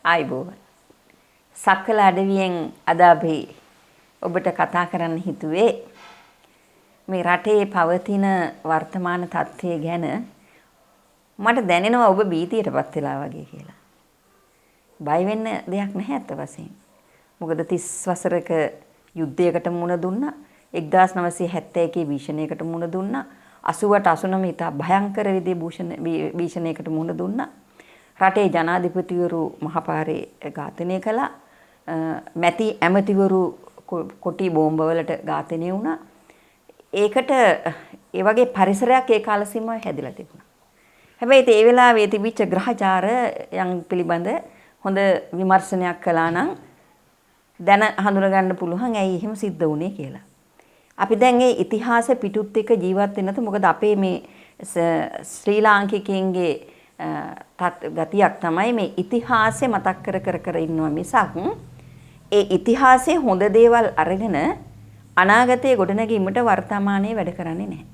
ආයිබෝවන්. සක්වල අඩවියෙන් අද අපි ඔබට කතා කරන්න හිතුවේ මේ රටේ පවතින වර්තමාන තත්ත්වය ගැන. මට දැනෙනවා ඔබ බීතියටපත් වෙලා වගේ කියලා. බය වෙන්න දෙයක් නැහැ අත වශයෙන්. මොකද 30 වසරක යුද්ධයකට මුහුණ දුන්නා. 1971 භීෂණයකට මුහුණ දුන්නා. 88 89 ඉතා භයංකර විදිහේ භීෂණයකට මුහුණ දුන්නා. රටේ ජනාධිපතිවරු මහපාරේ ඝාතනය කළා. මැති ඇමතිවරු කොටි බෝම්බවලට ඝාතනය වුණා. ඒකට ඒ වගේ පරිසරයක් ඒ කාල සීමාවේ හැදිලා තිබුණා. හැබැයි ඒ වෙලාවේ තිබිච්ච ග්‍රහචාරයන් පිළිබඳ හොඳ විමර්ශනයක් කළා නම් දැන හඳුනා ගන්න පුළුවන් ඇයි එහෙම සිද්ධ වුනේ කියලා. අපි දැන් මේ ඉතිහාස පිටුත් එක්ක ජීවත් වෙන්නත් මොකද අපේ මේ ශ්‍රී ලාංකිකයන්ගේ ගතියක් තමයි මේ ඉතිහාසය මතක් කර ඉන්නවා මිසක් ඒ ඉතිහාසයේ හොඳ දේවල් අරගෙන අනාගතයේ ගොඩනැගීමට වර්තමානයේ වැඩ කරන්නේ නැහැ.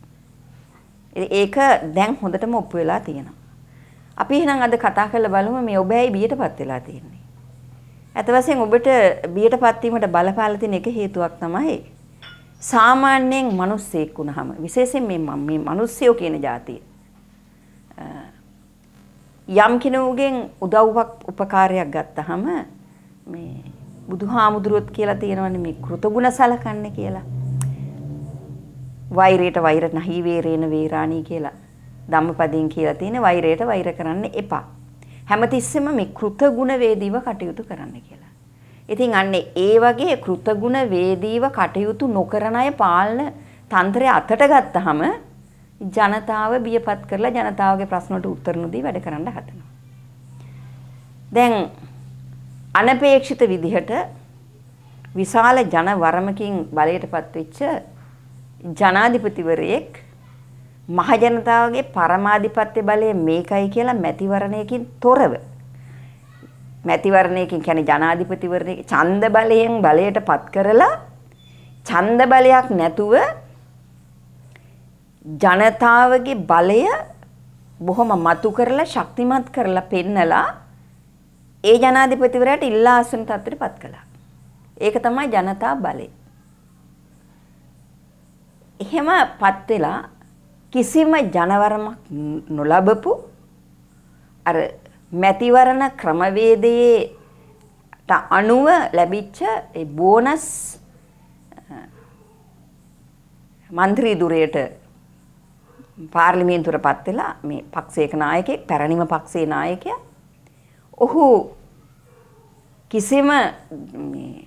ඒක දැන් හොඳටම ඔප්පු වෙලා තියෙනවා. අපි එහෙනම් අද කතා කරලා බලමු මේ ඔබ ඇයි බියටපත් වෙලා තියෙන්නේ. අත වශයෙන් ඔබට බියටපත් වීමට බලපාලා තියෙන එක හේතුවක් තමයි සාමාන්‍යයෙන් මිනිස්සෙක් වුණාම විශේෂයෙන් මේ මිනිස්සයෝ කියන જાතිය යම් කෙනෙකුගෙන් උදව්වක් උපකාරයක් ගත්තාම මේ බුදුහාමුදුරුවොත් කියලා තියෙනවනේ මේ කෘතගුණ සලකන්නේ කියලා. වෛරයට වෛර නැහි වේරේන වේරාණී කියලා ධම්මපදයෙන් කියලා තියෙන වෛරයට වෛර කරන්න එපා. හැමතිස්සෙම මේ කෘතගුණ වේදීව කටයුතු කරන්න කියලා. ඉතින් අන්නේ ඒ වගේ කෘතගුණ වේදීව කටයුතු නොකරන අය පාලන තන්ත්‍රය අතට ගත්තාම ජනතාව බියපත් කරලා ජනතාවගේ ප්‍රශ්න වලට උත්තර නොදී වැඩ කරන්න හදනවා. දැන් අනපේක්ෂිත විදිහට විශාල ජන වරමකින් බලයටපත් වෙච්ච ජනාධිපතිවරයෙක් මහ ජනතාවගේ පරමාධිපත්‍ය බලය මේකයි කියලා මැතිවරණයකින් තොරව මැතිවරණයකින් කියන්නේ ජනාධිපතිවරණයේ ඡන්ද බලයෙන් බලයටපත් කරලා ඡන්ද බලයක් නැතුව ජනතාවගේ බලය බොහොම මතු කරලා ශක්තිමත් කරලා පෙන්නලා ඒ ජනාධිපතිවරයාට ඉල්ලා අසුන් තත්ත්වයටපත් කළා. ඒක තමයි ජනතා බලය. එහෙමපත් වෙලා කිසිම ජනවරමක් නොලබපු අර මැතිවරණ ක්‍රමවේදයට අනුව ලැබිච්ච ඒ බෝනස් മന്ത്രി දුරයට පාර්ලිමේන්තුවටපත් වෙලා මේ පක්ෂයක නායකයෙක් පැරණිම පක්ෂයේ නායකයා ඔහු කිසිම මේ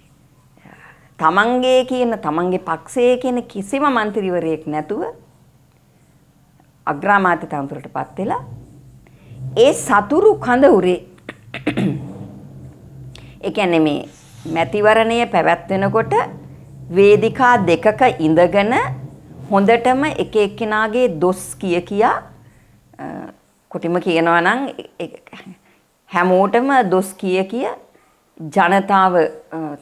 තමන්ගේ පක්ෂයේ කියන කිසිම മന്ത്രിවරයෙක් නැතුව අග්‍රාමාත්‍ය තනතුරටපත් වෙලා ඒ සතුරු කඳවුරේ ඒ කියන්නේ මේ මැතිවරණය පැවැත්වෙනකොට වේදිකා දෙකක ඉඳගෙන හොඳටම එක එක්කෙනාගේ දොස් කියා කොටිම කියනවා නම් හැමෝටම දොස් කිය ජනතාව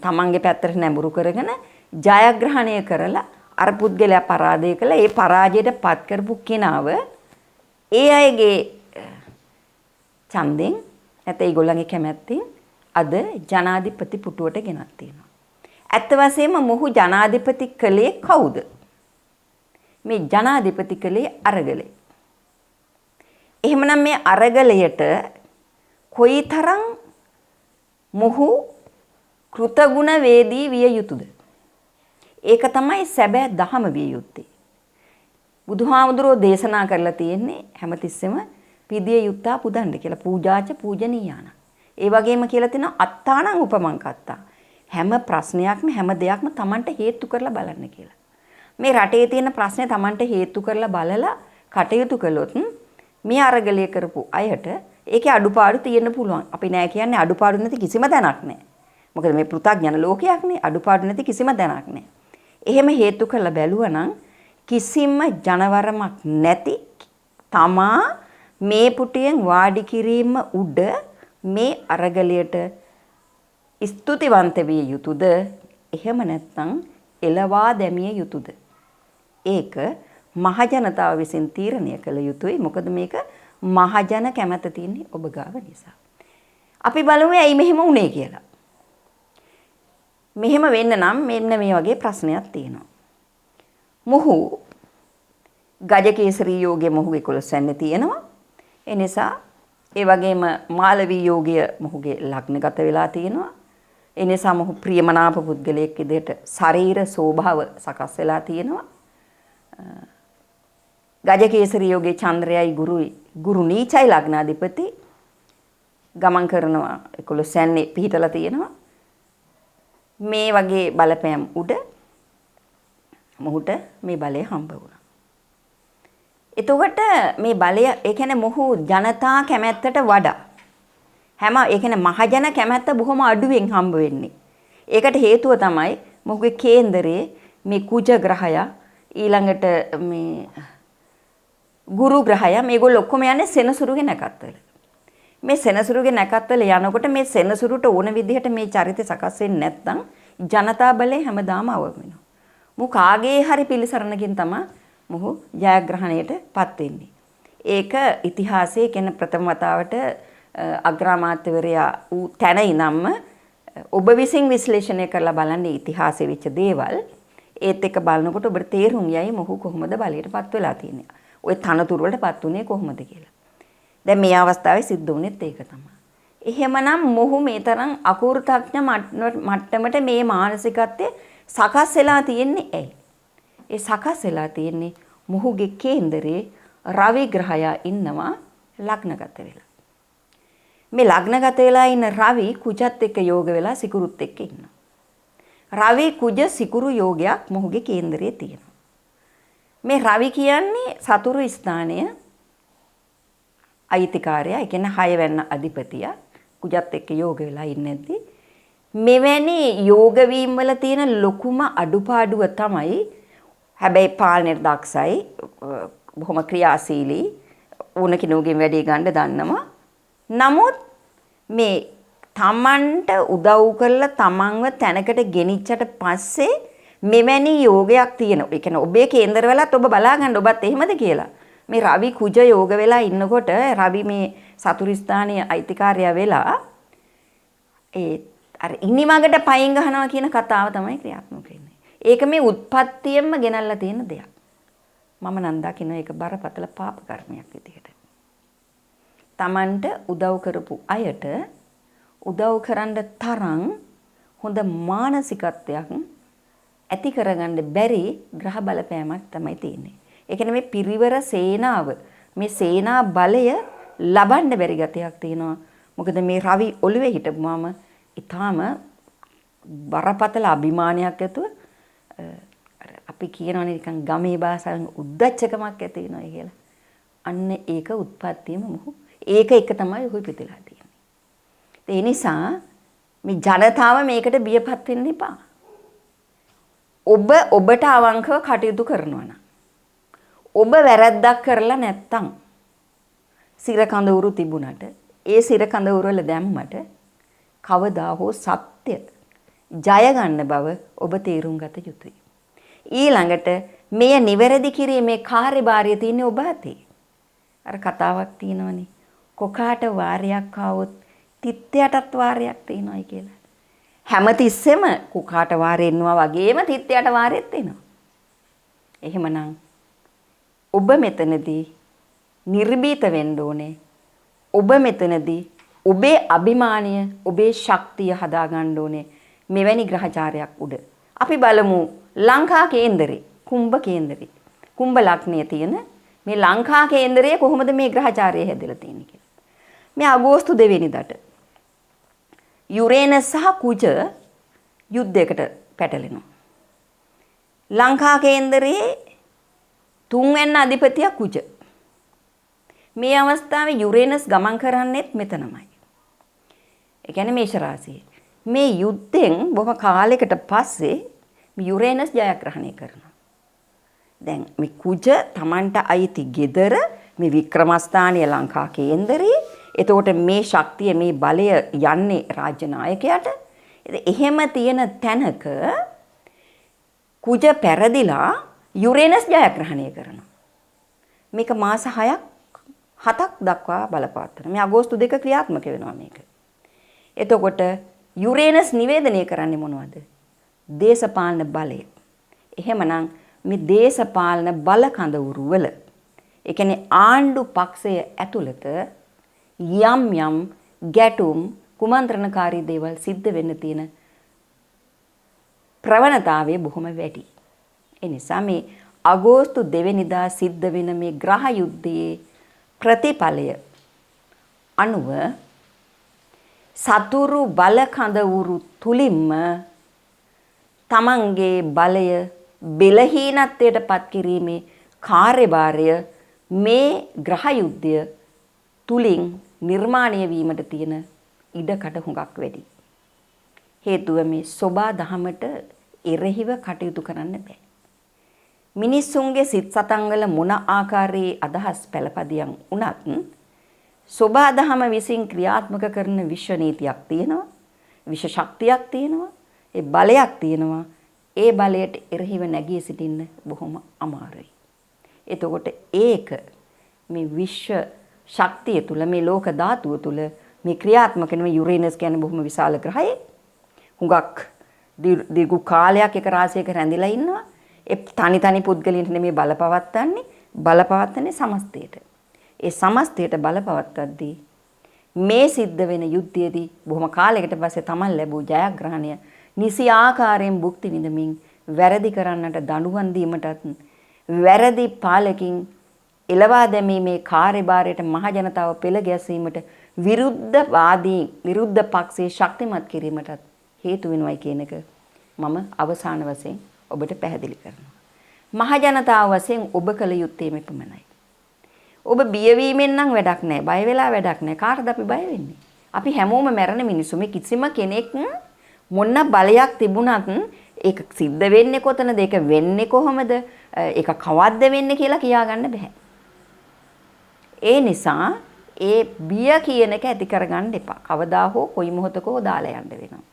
තමන්ගේ පැත්තට නැඹුරු කරගෙන ජයග්‍රහණය කරලා අර පුද්ගලයා පරාජය කළා. ඒ පරාජයට පත් කරපු කෙනාව ඒ අයගේ ඡන්දෙන් නැත්නම් ඒගොල්ලන්ගේ කැමැත්තෙන් අද ජනාධිපති පුටුවට ගෙනත් තියෙනවා. ඇත්ත වශයෙන්ම මොහු ජනාධිපති කළේ කවුද? මේ ජනාධිපති කළේ අරගලේ. එහෙමනම් මේ අරගලයට කොයිතරම් මොහු කෘතගුණ වේදී විය යුතුද? ඒක තමයි සැබෑ දහම විය යුත්තේ. බුදුහාමුදුරුවෝ දේශනා කරලා තියෙන්නේ හැමතිස්සෙම පිදිය යුත්තා පුදන්න කියලා. පූජාච පූජනීයාන. ඒ වගේම කියලා තියෙනවා අත්තානං උපමංකත්තා. හැම ප්‍රශ්නයක්ම හැම දෙයක්ම Tamanට හේතු කරලා බලන්න කියලා. මේ රටේ තියෙන ප්‍රශ්නේ Tamanට හේතු කරලා බලලා කටයුතු කළොත් මේ අරගලය කරපු අයට ඒකේ අඩුපාඩු තියෙන්න පුළුවන්. අපි නෑ කියන්නේ අඩුපාඩු නැති කිසිම දැනක් නෑ. මොකද මේ පෘථග්ජන ලෝකයක්නේ අඩුපාඩු නැති කිසිම දැනක් නෑ. එහෙම හේතු කරලා බැලුවා නම් කිසිම ජනවරමක් නැති තමා මේ පුටියෙන් වාඩි කිරීම උඩ මේ අරගලයට ස්තුතිවන්ත විය යුතුද? එහෙම නැත්නම් එළවා දැමිය යුතුද? ඒක මහ ජනතාව විසින් තීරණය කළ යුතුයි. මොකද මේක මහජන කැමැත්ත තියෙන්නේ ඔබ ගාව නිසා. අපි බලමු ඇයි මෙහෙම වුනේ කියලා. මෙහෙම වෙන්න නම් මෙන්න මේ වගේ ප්‍රශ්නයක් තියෙනවා. මොහු ගජකේසරී යෝගයේ මොහුගේ 11 වෙනි තියෙනවා. ඒ නිසා ඒ වගේම මාලවී යෝගය මොහුගේ ලග්නගත වෙලා තියෙනවා. ඒ නිසා මොහු ප්‍රියමනාප පුද්ගලයෙක් විදිහට ශරීර ස්වභාව සකස් වෙලා තියෙනවා. ගජකේසරී යෝගයේ චන්ද්‍රයයි ගුරු නීචයි ලග්නාධිපති ගමන් කරනවා 11 යන්නේ පිහිටලා තියෙනවා. මේ වගේ බලපෑම් උඩ මොහුට මේ බලය හම්බ වුණා. එතකොට මේ බලය ඒ කියන්නේ මොහු ජනතා කැමැත්තට වඩා ඒ කියන්නේ මහජන කැමැත්ත බොහොම අඩුවෙන් හම්බ වෙන්නේ. ඒකට හේතුව තමයි මොහුගේ කේන්දරේ මේ කුජ ග්‍රහය ඊළඟට මේ ගුරු ග්‍රහය මේගොල්ලෝ ඔක්කොම යන්නේ සෙනසුරුගේ නැකත්වල. මේ සෙනසුරුගේ නැකත්වල යනකොට මේ සෙනසුරුට ඕන විදිහට මේ චරිතය සකස් වෙන්නේ නැත්නම් ජනතා බලය හැමදාම අවම වෙනවා. මොහු කාගේ හරි පිළිසරණකින් තමයි මොහු ජයග්‍රහණයටපත් වෙන්නේ. ඒක ඉතිහාසයේ කියන ප්‍රථම වතාවට අග්‍රාමාත්‍යවරයා ඌ තැන ඉඳන්ම ඔබ විසින් විශ්ලේෂණය කරලා බලන්නේ ඉතිහාසයේ වෙච්ච දේවල් ඒත් එක බලනකොට ඔබට තේරුම් යයි මොහු කොහොමද බලයටපත් වෙලා තියෙන්නේ. ওই තනතුරු වලටපත් උනේ කොහොමද කියලා. දැන් මේ අවස්ථාවේ සිද්ධ වුණෙත් ඒක තමයි. එහෙමනම් මොහු මේ තරම් අකෘතඥ මට්ටමට මේ මානසිකත්වය සකස් වෙලා තියෙන්නේ ඇයි? ඒ සකස් වෙලා තියෙන්නේ මොහුගේ කේන්දරේ රවි ග්‍රහය ඉන්නවා ලග්නගත වෙලා. මේ ලග්නගත වෙලා ඉන්න රවි කුජත් එක්ක යෝග වෙලා සිකුරුත් එක්ක ඉන්නවා. රවි කුජ සිකුරු යෝගයක් මොහුගේ කේන්දරයේ තියෙනවා. මේ රවි කියන්නේ සතුරු ස්ථානය අයිතිකාරයා, ඒ කියන්නේ 6 වෙනි අධිපතියා කුජත් එක්ක යෝග වෙලා ඉන්නේදී මෙවැනි යෝග වීම වල තියෙන ලොකුම අඩුපාඩුව තමයි හැබැයි පාලනයට දක්ෂයි, බොහොම ක්‍රියාශීලී, ඕන කෙනෙකුගෙන් වැඩේ ගන්න දන්නවා. නමුත් මේ තමන්ට උදව් කරලා තමන්ව තැනකට ගෙනිච්චට පස්සේ මෙවැනි යෝගයක් තියෙනවා. ඒ කියන්නේ ඔබේ කේන්දරවලත් ඔබ බලා ගන්න ඔබත් එහෙමද කියලා. මේ රවි කුජ යෝග වෙලා ඉන්නකොට රවි මේ සතුරු ස්ථානයේ අයිතිකාරයා වෙලා ඒ අර ඉනිමගට පයින් ගහනවා කියන කතාව තමයි ක්‍රියාත්මක වෙන්නේ. ඒක මේ උත්පත්තියෙන්ම ගෙනල්ලා තියෙන දෙයක්. මම නම් දකින්න ඒක බරපතල පාප කර්මයක් විදිහට. Tamanට උදව් කරපු අයට උදව් කරන්න තරම් හොඳ මානසිකත්වයක් ඇති කරගන්න බැරි ග්‍රහ බලපෑමක් තමයි තියෙන්නේ. ඒ කියන්නේ මේ පිරිවර සේනාව, මේ සේනා බලය ලබන්න බැරි ගතියක් තියෙනවා. මොකද මේ රවි ඔළුවේ හිටපුවාම ඊටාම බරපතල අභිමානයක් ඇතුව අපි කියනවනේ නිකන් ගමේ භාෂාවෙන් උද්දච්චකමක් ඇති වෙනවා කියලා. අන්න ඒක උත්පත්තියම මොහු. ඒක එක තමයි ඔහු පිටලා තියෙන්නේ. ඒ නිසා මේ ජනතාව මේකට බියපත් වෙන්න එපා. ඔබට අවංකව කටයුතු කරනවා නම් ඔබ වැරද්දක් කරලා නැත්තම් සිර කඳවුරු තිබුණට ඒ සිර කඳවුරු වල දැම්මට කවදා හෝ සත්‍ය ජය ගන්න බව ඔබ තේරුම් ගත යුතුයි. ඊළඟට මෙය නිවැරදි කිරීමේ කාර්යභාරය තියෙන්නේ ඔබ අතේ. අර කතාවක් තියෙනවනේ. කොකාට වාරයක් ආවොත් තිත්තයටත් වාරයක් තියෙනවායි කියලා. හැමතිස්සෙම කොකාට වාරේ එනවා වගේම තිත්තයට වාරෙත් එනවා. එහෙමනම් ඔබ මෙතනදී නිර්භීත වෙන්න ඕනේ. ඔබ මෙතනදී ඔබේ අභිමානය, ඔබේ ශක්තිය හදා ගන්න ඕනේ මෙවැනි ග්‍රහචාරයක් උඩ. අපි බලමු ලංකා කේන්දරේ, කුම්භ කේන්දරේ. කුම්භ ලග්නයේ තියෙන මේ ලංකා කේන්දරයේ කොහොමද මේ ග්‍රහචාරය හැදලා තියෙන්නේ කියලා. මේ අගෝස්තු 2 වෙනිදාට යුරේනස් සහ කුජ යුද්ධයකට පැටලෙනවා. ලංකා කේන්දරයේ 3 වෙනි අධිපතියා කුජ. මේ අවස්ථාවේ යුරේනස් ගමන් කරන්නේත් මෙතනමයි. ඒ කියන්නේ මේෂ රාශියේ. මේ යුද්ධෙන් බොහොම කාලයකට පස්සේ යුරේනස් ජයග්‍රහණය කරනවා. දැන් මේ කුජ Tamanට අයිති ගෙදර මේ වික්‍රමස්ථානීය ලංකා කේන්දරේ. එතකොට මේ ශක්තිය, මේ බලය යන්නේ රාජ්‍ය නායකයාට. එහෙම තියෙන තැනක කුජ පෙරදිලා යුරේනස් ජයග්‍රහණය කරනවා. මේක මාස 6ක් 7ක් දක්වා බලපවත්වන. මේ අගෝස්තු 2 ක්‍රියාත්මක වෙනවා මේක. එතකොට යුරේනස් නිවේදනය කරන්නේ මොනවද? දේශපාලන බලය. එහෙමනම් මේ දේශපාලන බල කඳවුරු වල ඒ කියන්නේ ආණ්ඩු පක්ෂය ඇතුළත යම් යම් ගැටුම් කුමන්ත්‍රණකාරී දේවල් සිද්ධ වෙන්න තියෙන ප්‍රවණතාවය බොහොම වැඩි. ඒ නිසා මේ අගෝස්තු 2 වෙනිදා සිද්ධ වෙන මේ ග්‍රහ යුද්ධයේ ප්‍රතිඵලය අනුව සතුරු බල කඳවුරු තුලින්ම තමන්ගේ බලය බෙලහීනත්වයට පත් කිරීමේ කාර්යභාරය මේ ග්‍රහ යුද්ධය තුලින් නිර්මාණය වීමට තියෙන ඉඩකඩ හුඟක් වැඩි. හේතුව මේ සෝබා දහමට එරෙහිව කටයුතු කරන්න බෑ. මිනිස්සුන්ගේ සිත් සතන් වල මොන ආකාරයේ අදහස් පළපදියම් වුණත් සෝබා දහම විසින් ක්‍රියාත්මක කරන විශ්ව නීතියක් තියෙනවා. විශ්ව ශක්තියක් තියෙනවා. ඒ බලයක් තියෙනවා. ඒ බලයට එරෙහිව නැගී සිටින්න බොහොම අමාරුයි. එතකොට ඒක මේ විශ්ව ශක්තිය තුල මේ ලෝක ධාතුව තුල මේ ක්‍රියාත්මක වෙන යුරේනස් කියන්නේ බොහොම විශාල ග්‍රහයෙක්. හුඟක් දීර්ඝ කාලයක් එක රාශියක රැඳිලා ඉන්නවා. ඒ තනි පුද්ගලයන්ට නෙමෙයි බලපවත්තන්නේ සමස්තයට. ඒ සමස්තයට බලපවත්තද්දී මේ සිද්ධ වෙන යුද්ධයේදී බොහොම කාලයකට පස්සේ Taman ලැබූ ජයග්‍රහණය නිසි ආකාරයෙන් භුක්ති විඳමින් වැරදි කරන්නට දඬුවම් දීමටත් වැරදි පාලකින් එළවා දැමීමේ කාර්යභාරයට මහ ජනතාව පෙළ ගැසීමට විරුද්ධ පක්ෂයේ ශක්තිමත් කිරීමටත් හේතු වෙනවයි කියන එක මම අවසාන වශයෙන් ඔබට පැහැදිලි කරනවා. මහ ජනතාව වශයෙන් ඔබ කළ යුත්තේ මෙපමණයි. ඔබ බියවීමෙන් නම් වැඩක් නැහැ. බය වෙලා වැඩක් නැහැ. කාටද අපි බය වෙන්නේ? අපි හැමෝම මැරෙන මිනිස්සු. මේ කිසිම කෙනෙක් මොන බලයක් තිබුණත් ඒක සිද්ධ වෙන්නේ කොතනද? ඒක වෙන්නේ කොහොමද? ඒක කවද්ද වෙන්නේ කියලා කියාගන්න බෑ. ඒ නිසා ඒ බිය කියන එක ඇති කරගන්න එපා. කවදා හෝ කොයි මොහොතක හෝ දාලා යන්න වෙනවා.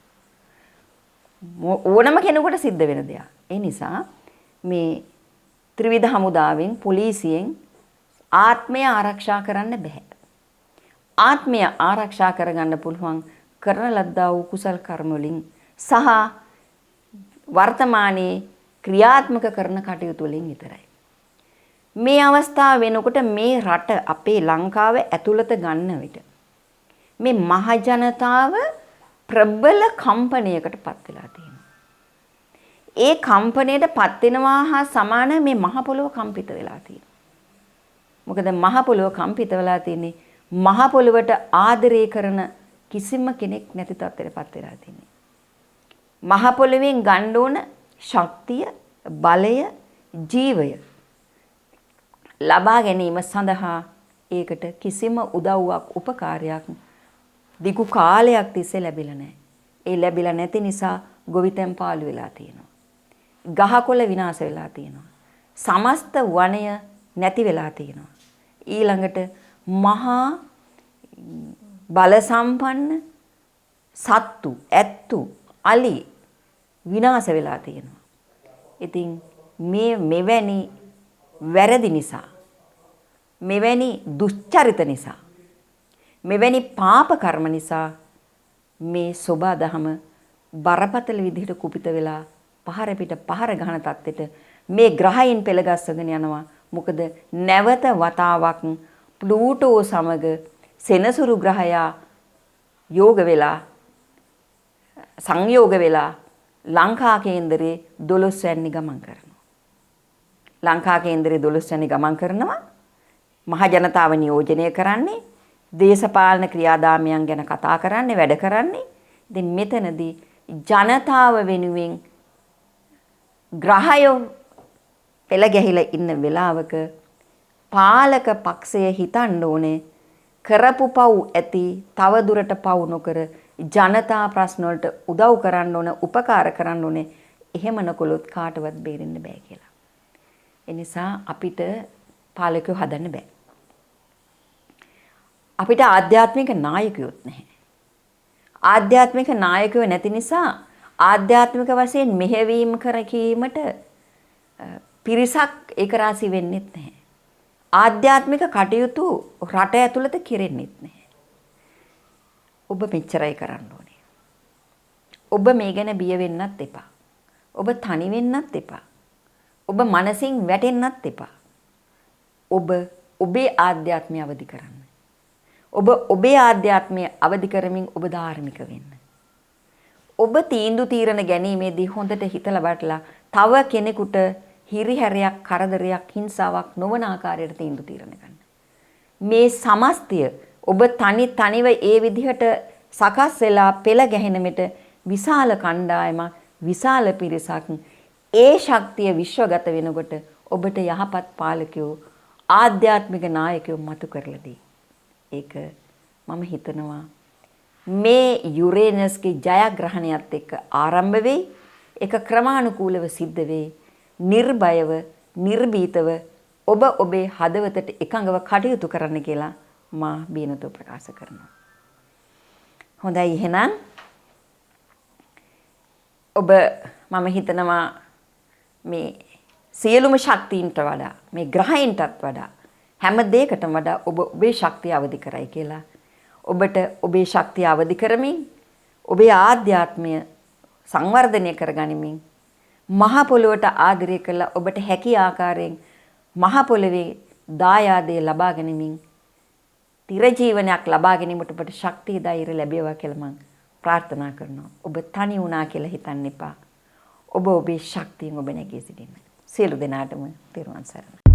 ඕනම කෙනෙකුට සිද්ධ වෙන දෙයක්. ඒ නිසා මේ ත්‍රිවිධ හමුදාවෙන් පොලිසියෙන් ආත්මය ආරක්ෂා කරන්න බෑ. ආත්මය ආරක්ෂා කරගන්න පුළුවන් කරන ලද්දා වූ කුසල් කර්ම වලින් සහ වර්තමානයේ ක්‍රියාත්මක කරන කටයුතු වලින් විතරයි. මේ අවස්ථාව වෙනකොට මේ රට අපේ ලංකාව ඇතුළත ගන්න විට මේ මහ ජනතාව ප්‍රබල කම්පනයකට පත් වෙලා තියෙනවා. ඒ කම්පනයට පත් වෙනවා හා සමාන මේ මහ පොළොව කම්පිත වෙලා තියෙනවා. මොකද මහ පොළොව කම්පිත වෙලා තියෙන්නේ මහ පොළොවට ආදරය කරන කිසිම කෙනෙක් නැති තත්ත්වයට පත් වෙලා තියෙන්නේ. මහ පොළොවෙන් ගන්න ඕන ශක්තිය, බලය, ජීවය ලබා ගැනීම සඳහා ඒකට කිසිම උදව්වක් උපකාරයක් දිගු කාලයක් තිස්සේ ලැබිලා නැහැ. ඒ ලැබිලා නැති නිසා ගොවිතැන් පාළු වෙලා තියෙනවා. ගහකොළ විනාශ වෙලා තියෙනවා. සමස්ත වනය නැති වෙලා තියෙනවා. ඊළඟට මහා බල සම්පන්න සත්තු, ඇත්තු, අලි විනාශ වෙලා තියෙනවා. ඉතින් මෙවැනි වැරදි නිසා, මෙවැනි දුෂ්චරිත නිසා, මෙවැනි පාප කර්ම නිසා මේ සෝබා දහම බරපතල විදිහට කුපිත වෙලා පහර පිට පහර ගන්න තත්ත්වෙට මේ ග්‍රහයන් පෙළගස්සගෙන යනවා. මොකද නැවත වතාවක් ප්ලූටෝ සමග සෙනසුරු ග්‍රහයා යෝග වෙලා සංයෝග වෙලා ලංකා කේන්දරේ 12 වැනි ගමන් කරනවා. ලංකා කේන්දරේ 12 වැනි ගමන් කරනවා. මහ ජනතාව නියෝජනය කරන්නේ දේශපාලන ක්‍රියාදාමයන් ගැන කතා කරන්නේ, වැඩ කරන්නේ. ඉතින් මෙතනදී ජනතාව වෙනුවෙන් ග්‍රහයෝ පෙළ ගැහිලා ඉන්න වෙලාවක පාලක පක්ෂය හිතන්න ඕනේ කරපු පව් ඇති තව දුරට පව් නොකර ජනතා ප්‍රශ්න වලට උදව් කරන්න ඕන, උපකාර කරන්න ඕනේ. එහෙම නොකළොත් කාටවත් බේරෙන්න බෑ කියලා. ඒ නිසා අපිට පාලකයෝ හදන්න බෑ. අපිට ආධ්‍යාත්මික නායකයොත් නැහැ. ආධ්‍යාත්මික නායකයෝ නැති නිසා ආධ්‍යාත්මික වශයෙන් මෙහෙවීම කීමට පිරිසක් ඒක රාසි වෙන්නෙත් නැහැ. ආධ්‍යාත්මික කටයුතු රට ඇතුළත කෙරෙන්නෙත් නැහැ. ඔබ මෙච්චරයි කරන්න ඕනේ. ඔබ මේ ගැන බිය වෙන්නත් එපා. ඔබ තනි වෙන්නත් එපා. ඔබ මනසින් වැටෙන්නත් එපා. ඔබ ඔබේ ආධ්‍යාත්මය අවදි කරන්න. ඔබ ඔබේ ආධ්‍යාත්මය අවදි කරමින් ඔබ ධාර්මික වෙන්න. ඔබ තීන්දුව తీරන ගැනීමේදී හොඳට හිතලා බලලා තව කෙනෙකුට හිරිහැරයක්, කරදරයක්, හිංසාවක් නොවන ආකාරයට තීන්දුව తీරන ගන්න. මේ සමස්තය ඔබ තනිව ඒ විදිහට සකස් වෙලා පෙළ ගැහෙනමෙට විශාල කණ්ඩායමක්, විශාල පිරිසක් ඒ ශක්තිය විශ්වගත වෙනකොට ඔබට යහපත් පාලකයෝ, ආධ්‍යාත්මික නායකයෝ මතු කරලා දී. ඒක මම හිතනවා මේ යුරේනස්ගේ ජයග්‍රහණයත් එක්ක ආරම්භ වෙයි. ඒක ක්‍රමානුකූලව සිද්ධ වෙයි. නිර්භයව, නිර්භීතව ඔබ ඔබේ හදවතට එකඟව කටයුතු කරන්න කියලා මා බිනතු ප්‍රකාශ කරනවා. හොඳයි එහෙනම් ඔබ මම හිතනවා මේ සියලුම ශක්තියින්ට වඩා, මේ ග්‍රහයින්ටත් වඩා, හැම දෙයකටම වඩා ඔබ ඔබේ ශක්තිය අවදි කරයි කියලා. ඔබට ඔබේ ශක්තිය අවදි කරමින් ඔබේ ආධ්‍යාත්මය සංවර්ධනය කරගනිමින් මහ පොළොවට ආදරය කළ ඔබට හැකි ආකාරයෙන් මහ පොළොවේ දායාදේ ලබා ගැනීමෙන් තිර ජීවනයක් ලබා ගැනීමට ඔබට ශක්තිය ධෛර්ය ලැබේවා කියලා මම ප්‍රාර්ථනා කරනවා. ඔබ තනි වුණා කියලා හිතන්න එපා. ඔබ ඔබේ ශක්තියෙන් ඔබ නැගී සිටින්න. සියලු දෙනාටම තෙරුවන් සරණයි.